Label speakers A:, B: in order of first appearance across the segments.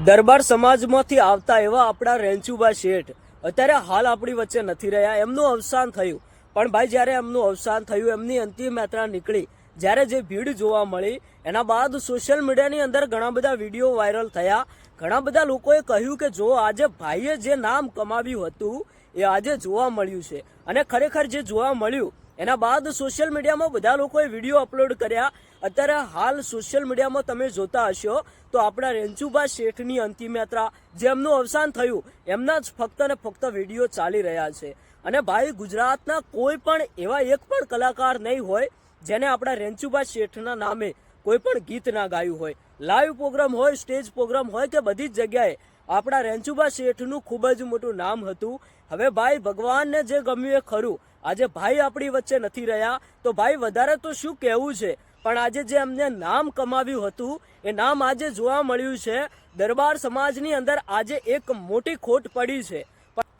A: દરબાર સમાજમાંથી આવતા એવા આપણા રેંચુબા શેઠ અત્યારે હાલ આપણી વચ્ચે નથી રહ્યા. એમનું અવસાન થયું, પણ ભાઈ જ્યારે એમનું અવસાન થયું, એમની અંતિમ યાત્રા નીકળી, જ્યારે જે ભીડ જોવા મળી, એના બાદ સોશિયલ મીડિયાની અંદર ઘણા બધા વિડીયો વાયરલ થયા. ઘણા બધા લોકોએ કહ્યું કે જો આજે ભાઈએ જે નામ કમાવ્યું હતું એ આજે જોવા મળ્યું છે. અને ખરેખર જે જોવા મળ્યું એના બાદ સોશિયલ મીડિયામાં બધા લોકોએ વિડીયો અપલોડ કર્યા. અત્યારે હાલ સોશિયલ મીડિયામાં તમે જોતા હશો તો આપણા રેંચુબા શેઠની અંતિમ યાત્રા, જેમનું અવસાન થયું, એમના જ ફક્ત ને ફક્ત વિડીયો ચાલી રહ્યા છે. અને ભાઈ ગુજરાતના કોઈ પણ એવા એક પણ કલાકાર નહીં હોય જેને આપણા રેંચુબા શેઠના નામે કોઈ પણ ગીત ના ગાયું હોય. લાઈવ પ્રોગ્રામ હોય, સ્ટેજ પ્રોગ્રામ હોય કે બધી જ જગ્યાએ આપણા રેંચુબા શેઠનું ખૂબ જ મોટું નામ હતું. હવે ભાઈ ભગવાનને જે ગમ્યું એ ખરું. આજે ભાઈ આપણી વચ્ચે નથી રહ્યા તો ભાઈ વધારે તો શું કહેવું છે, પણ આજે જે એમને નામ કમાવ્યું હતું એ નામ આજે જોવા મળ્યું છે. દરબાર સમાજની અંદર આજે એક મોટી ખોટ પડી છે,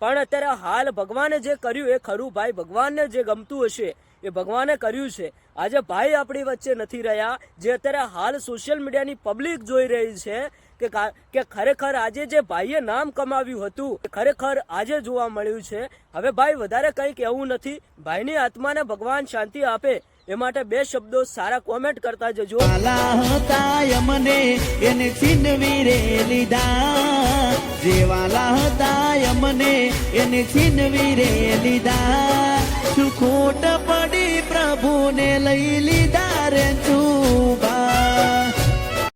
A: પણ અત્યારે હાલ ભગવાને જે કર્યું એ ખરું. ભાઈ ભગવાનને જે ગમતું હશે એ ભગવાને કર્યું છે. આજે ભાઈ આપણી વચ્ચે નથી રહ્યા, જે અત્યારે હાલ સોશિયલ મીડિયાની પબ્લિક જોઈ રહી છે કે ખરેખર આજે જે ભાઈએ નામ કમાવ્યું હતું એ ખરેખર આજે જોવા મળ્યું છે. હવે ભાઈ વધારે કંઈ કહેવું નથી. ભાઈની આત્માને ભગવાન શાંતિ આપે એ માટે બે શબ્દો સારા કોમેન્ટ કરતા જજો.
B: મને એને છીનવી રે લીધા, જેવાલા હતા મને એને છીનવી રે લીધા, શું ખોટ પડી પ્રભુને લઈ લીધા રે તું.